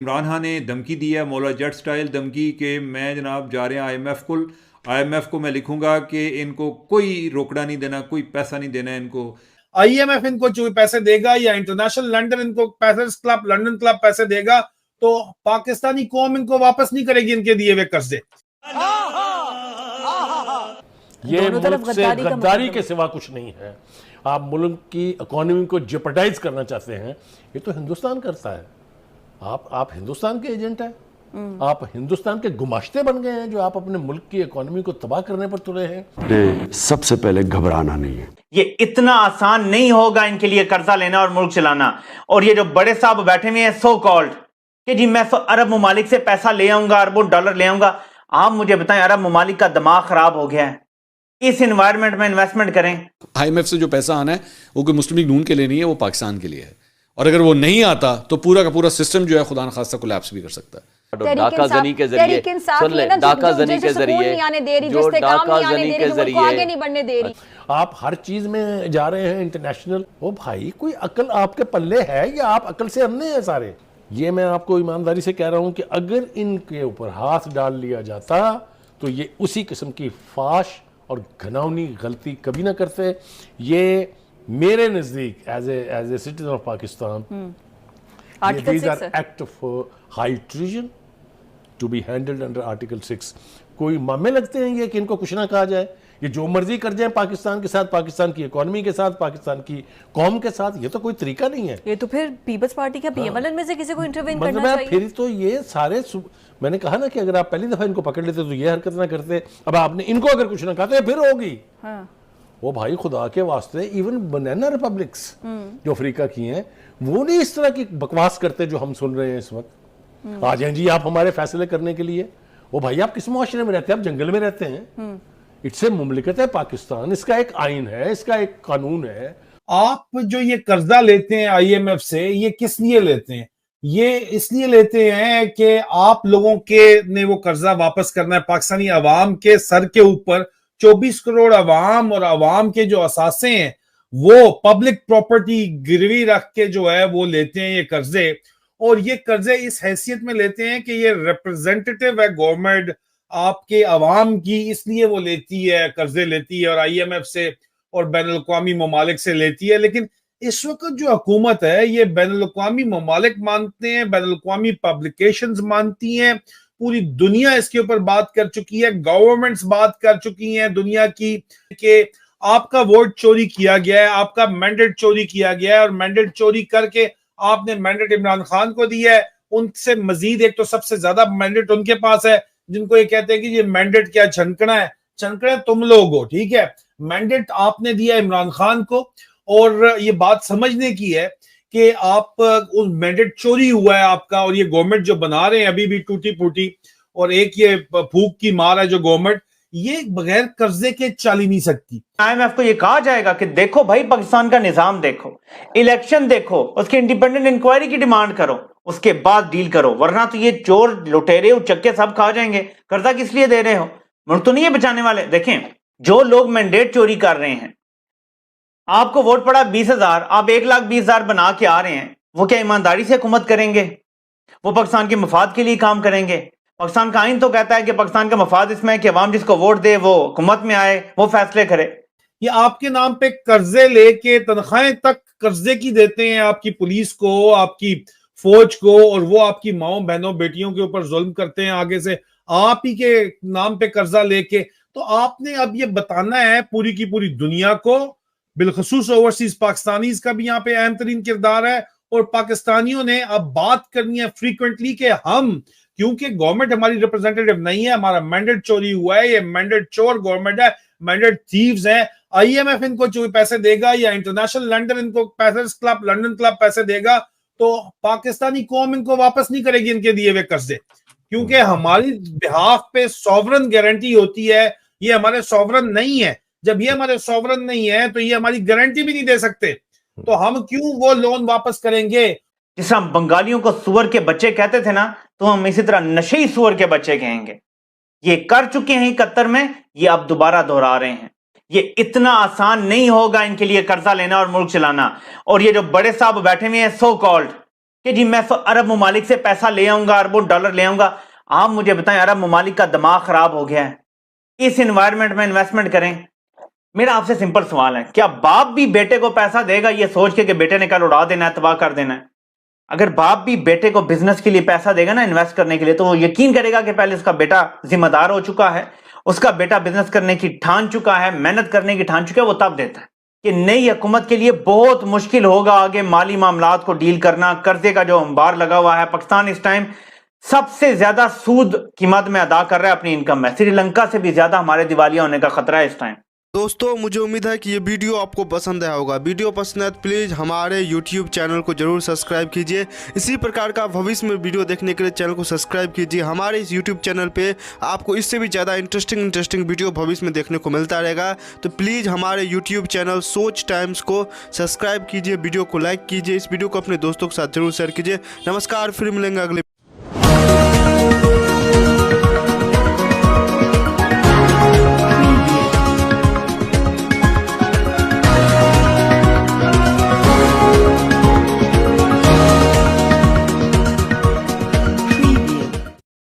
इमरान खान ने धमकी दी है, मौला जट स्टाइल धमकी, कि मैं जनाब जा रहे हैं आईएमएफ को मैं लिखूंगा कि इनको कोई रोकड़ा नहीं देना, कोई पैसा नहीं देना इनको। आईएमएफ इनको जो पैसे देगा या इंटरनेशनल लैंडर इनको पैसेज क्लब, लंदन क्लब पैसे देगा, तो पाकिस्तानी कौम इनको वापस नहीं करेगी इनके दिए हुए कर्जे। ये मुल्क से गद्दारी के सिवा कुछ नहीं है। आप मुल्क की इकोनॉमी को जेपरडाइज करना चाहते हैं, ये तो हिंदुस्तान करता है। आप हिंदुस्तान के एजेंट हैं, आप हिंदुस्तान के गुमाश्ते बन गए हैं, जो आप अपने मुल्क की इकोनॉमी को तबाह करने पर तुले हैं। सबसे पहले घबराना नहीं है, ये इतना आसान नहीं होगा इनके लिए कर्जा लेना और मुल्क चलाना। और ये जो बड़े साहब बैठे हुए हैं सो कॉल्ड कि जी मैं अरब ममालिक से पैसा ले आऊंगा, अरबों डॉलर ले आऊंगा, आप मुझे बताएं अरब ममालिक का दिमाग खराब हो गया है। इस एनवायरनमेंट में इन्वेस्टमेंट करें। आईएमएफ से जो पैसा आना है वो कोई मुस्लिम लीग नून के लिए नहीं है, वो पाकिस्तान के लिए है। और अगर वो नहीं आता तो पूरा का पूरा सिस्टम जो है खुदा न खास्ता कोलैप्स भी कर सकता है। डाका जनी के जरिए डाका जनी के जरिए जो डाका जनी के जरिए आगे नहीं बढ़ने दे रही। आप हर चीज में जा रहे हैं इंटरनेशनल। ओ भाई, कोई अकल आपके पल्ले है या आप अकल से अंधे हैं सारे? ये मैं आपको ईमानदारी से कह रहा हूं कि अगर इनके ऊपर हाथ डाल लिया जाता तो ये उसी किस्म की फाश और घिनौनी गलती कभी ना करते। ये मेरे नजदीक as a citizen of Pakistan, these are act of high treason to be handled under Article 6। कोई मामे लगते हैं ये कि इनको कुछ ना कहा जाए। ये जो मर्जी कर जाए पाकिस्तान के साथ, पाकिस्तान की इकोनॉमी के साथ, पाकिस्तान की कौम के साथ, ये तो कोई तरीका नहीं है। ये तो फिर पीपल्स पार्टी का पीएमएल में से किसी को इंटरवेन करना चाहिए। फिर तो ये सारे मैंने कहा ना कि अगर आप पहली दफा इनको पकड़ लेते तो ये हरकत ना करते। अब आपने इनको अगर कुछ ना कहा तो ये फिर होगी। हाँ। वो भाई खुदा के वास्ते, इवन बनाना रिपब्लिक्स जो अफ्रीका की हैं, वो नहीं इस तरह की बकवास करते जो हम सुन रहे हैं इस वक्त। आ जाए जी आप हमारे फैसले करने के लिए। वो भाई आप किस मुआशरे में रहते हैं? आप जंगल में रहते हैं। इससे मुमलिकत है पाकिस्तान, इसका एक आइन है, इसका एक कानून है। आप जो ये कर्जा लेते हैं आईएमएफ से, ये किस लिए लेते हैं? ये इसलिए लेते हैं कि आप लोगों के ने वो कर्जा वापस करना है। पाकिस्तानी अवाम के सर के ऊपर 24 करोड़ अवाम और अवाम के जो असासे हैं वो पब्लिक प्रॉपर्टी गिरवी रख के जो है वो लेते हैं ये कर्जे। और ये कर्जे इस हैसियत में लेते हैं कि ये रिप्रेजेंटेटिव है गवर्नमेंट आपके अवाम की, इसलिए वो लेती है, कर्जे लेती है और आईएमएफ से और बैनुल अक़वामी ममालिक से लेती है। लेकिन इस वक्त जो हुकूमत है ये बैनुल अक़वामी ममालिक मानते हैं, बैनुल अक़वामी पब्लिकेशंस मानती हैं, पूरी दुनिया इसके ऊपर बात कर चुकी है, गवर्नमेंट्स बात कर चुकी हैं दुनिया की कि आपका वोट चोरी किया गया है, आपका मैंडेट चोरी किया गया है और मैंडेट चोरी करके आपने मैंडेट इमरान खान को दिया है। उनसे मजीद एक तो सबसे ज्यादा मैंडेट उनके पास है, जिनको ये कहते हैं कि ये मैंडेट क्या छनकना है, छनकना तुम लोग हो, ठीक है। मैंडेट आपने दिया इमरान खान को और ये बात समझने की है कि आप उस मैंडेट चोरी हुआ है आपका, और ये गवर्नमेंट जो बना रहे हैं अभी भी टूटी फूटी, और एक ये फूक की मार है जो गवर्नमेंट, ये बगैर कर्जे के चल ही नहीं सकती। आईएमएफ को ये कहा जाएगा कि देखो भाई पाकिस्तान का निजाम देखो, इलेक्शन देखो, उसके इंडिपेंडेंट इंक्वायरी की डिमांड करो, उसके बाद डील करो, वरना तो ये चोर लुटेरे उचक्के सब खा जाएंगे। कर्जा किस लिए दे रहे हो? मुल्क तो नहीं है बचाने वाले। देखें, जो लोग मैंडेट चोरी कर रहे हैं, आपको वोट पड़ा 20,000, आप 1,20,000 बना के आ रहे हैं, वो क्या ईमानदारी से हुकूमत करेंगे? वो पाकिस्तान के मफाद के लिए काम करेंगे? पाकिस्तान का आइन तो कहता है कि पाकिस्तान का मफाद इसमें है कि अवाम जिसको वोट दे वो हुकूमत में आए, वो फैसले करे। ये आपके नाम पे कर्जे लेके तनख्वाहें तक कर्जे की देते हैं आपकी पुलिस को, आपकी फौज को, और वो आपकी माओ बहनों बेटियों के ऊपर जुल्म करते हैं आगे से आप ही के नाम पे कर्जा लेके। तो आपने अब ये बताना है पूरी की पूरी दुनिया को, बिलखसूस ओवरसीज पाकिस्तानीज का भी यहाँ पे अहम तरीन किरदार है, और पाकिस्तानियों ने अब बात करनी है फ्रीक्वेंटली कि हम, क्योंकि गवर्नमेंट हमारी रिप्रेजेंटेटिव नहीं है, हमारा मैंडेट चोरी हुआ है, ये मैंडेट चोर गवर्नमेंट है, मैंडेट थीव्स हैं। आईएमएफ इनको जो पैसे देगा या इंटरनेशनल लैंडर इनको पैसेज क्लब, लंदन क्लब पैसे देगा, तो पाकिस्तानी कौम इनको वापस नहीं करेगी इनके दिए हुए कर्जे, क्योंकि हमारी बिहाफ पे सॉवरन गारंटी होती है। ये हमारे सॉवरन नहीं है, जब ये हमारे सॉवरन नहीं है तो ये हमारी गारंटी भी नहीं दे सकते, तो हम क्यों वो लोन वापस करेंगे? जिस हम बंगालियों को सुअर के बच्चे कहते थे ना, तो हम इसी तरह नशेई सुअर के बच्चे कहेंगे। ये कर चुके हैं 71 में, ये अब दोबारा दोहरा रहे हैं। ये इतना आसान नहीं होगा इनके लिए कर्जा लेना और मुल्क चलाना। और ये जो बड़े साहब बैठे हुए हैं सो कॉल्ड कि जी मैं अरब ममालिक से पैसा ले आऊंगा, अरबों डॉलर ले आऊंगा। आप मुझे बताएं, अरब ममालिक का दिमाग खराब हो गया है, इस एनवायरनमेंट में इन्वेस्टमेंट करें? मेरा आपसे सिंपल सवाल है, क्या बाप भी बेटे को पैसा देगा ये सोच के कि बेटे ने कल उड़ा देना है, तबाह कर देना है? अगर बाप भी बेटे को बिजनेस के लिए पैसा देगा ना, इन्वेस्ट करने के लिए, तो वो यकीन करेगा कि पहले उसका बेटा जिम्मेदार हो चुका है, उसका बेटा बिजनेस करने की ठान चुका है, मेहनत करने की ठान चुका है, वो तब देता है। कि नई हुकूमत के लिए बहुत मुश्किल होगा आगे माली मामलात को डील करना। कर्जे का जो अंबार लगा हुआ है, पाकिस्तान इस टाइम सबसे ज्यादा सूद की मद में अदा कर रहा है अपनी इनकम में। श्रीलंका से भी ज्यादा हमारे दिवालिया होने का खतरा है इस टाइम। दोस्तों मुझे उम्मीद है कि ये वीडियो आपको पसंद आया होगा। वीडियो पसंद है तो प्लीज़ हमारे YouTube चैनल को जरूर सब्सक्राइब कीजिए। इसी प्रकार का भविष्य में वीडियो देखने के लिए चैनल को सब्सक्राइब कीजिए। हमारे इस YouTube चैनल पे आपको इससे भी ज़्यादा इंटरेस्टिंग वीडियो भविष्य में देखने को मिलता रहेगा। तो प्लीज़ हमारे YouTube चैनल सोच टाइम्स को सब्सक्राइब कीजिए, वीडियो को लाइक कीजिए, इस वीडियो को अपने दोस्तों के साथ जरूर शेयर कीजिए। नमस्कार, फिर मिलेंगे अगले